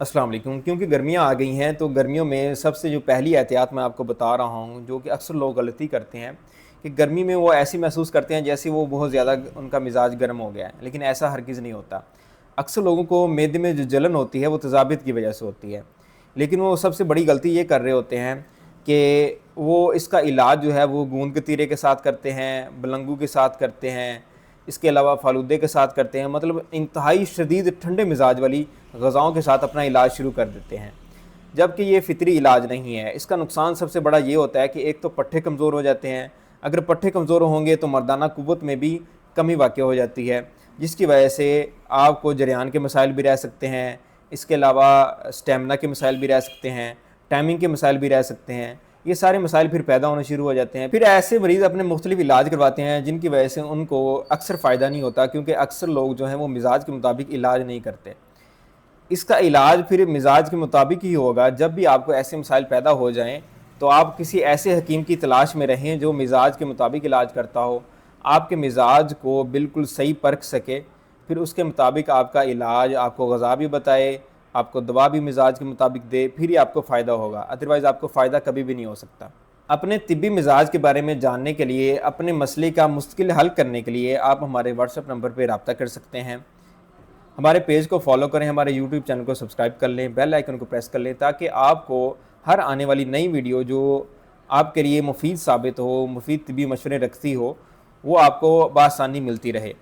अस्सलाम वालेकुम। क्योंकि गर्मियाँ आ गई हैं तो गर्मियों में सबसे जो पहली एहतियात मैं आपको बता रहा हूँ, जो कि अक्सर लोग गलती करते हैं कि गर्मी में वो ऐसी महसूस करते हैं जैसे वो बहुत ज़्यादा उनका मिजाज गर्म हो गया है, लेकिन ऐसा हरगिज़ नहीं होता। अक्सर लोगों को मैदे में जो जलन होती है वो तेज़ाबियत की वजह से होती है, लेकिन वो सबसे बड़ी गलती ये कर रहे होते हैं कि वो इसका इलाज जो है वो गूंद कतीरे के साथ करते हैं, बलंगू के साथ करते हैं, इसके अलावा फालूदे के साथ करते हैं। मतलब इंतहाई शदीद ठंडे मिजाज वाली ग़िज़ाओं के साथ अपना इलाज शुरू कर देते हैं, जबकि ये फ़ितरी इलाज नहीं है। इसका नुकसान सबसे बड़ा ये होता है कि एक तो पट्ठे कमज़ोर हो जाते हैं। अगर पट्ठे कमज़ोर होंगे तो मर्दाना क़ुव्वत में भी कमी वाक़ हो जाती है, जिसकी वजह से आपको जरियान के मसाइल भी रह सकते हैं। इसके अलावा स्टेमिना के मसाइल भी रह सकते हैं, टाइमिंग के मसाइल भी रह सकते हैं। ये सारे मसाइल फिर पैदा होने शुरू हो जाते हैं। फिर ऐसे मरीज़ अपने मुख्तलिफ इलाज करवाते हैं जिनकी वजह से उनको अक्सर फ़ायदा नहीं होता, क्योंकि अक्सर लोग जो हैं वो मिजाज के मुताबिक इलाज नहीं करते। इसका इलाज फिर मिजाज के मुताबिक ही होगा। जब भी आपको ऐसे मसाइल पैदा हो जाएं तो आप किसी ऐसे हकीम की तलाश में रहें जो मिजाज के मुताबिक इलाज करता हो, आपके मिजाज को बिल्कुल सही परख सके, फिर उसके मुताबिक आपका इलाज, आपको ग़िज़ा भी बताए, आपको दवा भी मिजाज के मुताबिक दे, फिर ही आपको फ़ायदा होगा। अदरवाइज़ आपको फ़ायदा कभी भी नहीं हो सकता। अपने तिब्बी मिजाज के बारे में जानने के लिए, अपने मसले का मुश्किल हल करने के लिए आप हमारे व्हाट्सएप नंबर पर रब्ता कर सकते हैं। हमारे पेज को फॉलो करें, हमारे यूट्यूब चैनल को सब्सक्राइब कर लें, बेल आइकन को प्रेस कर लें, ताकि आपको हर आने वाली नई वीडियो जो आपके लिए मुफीद साबित हो, मुफीद तिब्बी मशवरे रखती हो, वो आपको बआसानी मिलती रहे।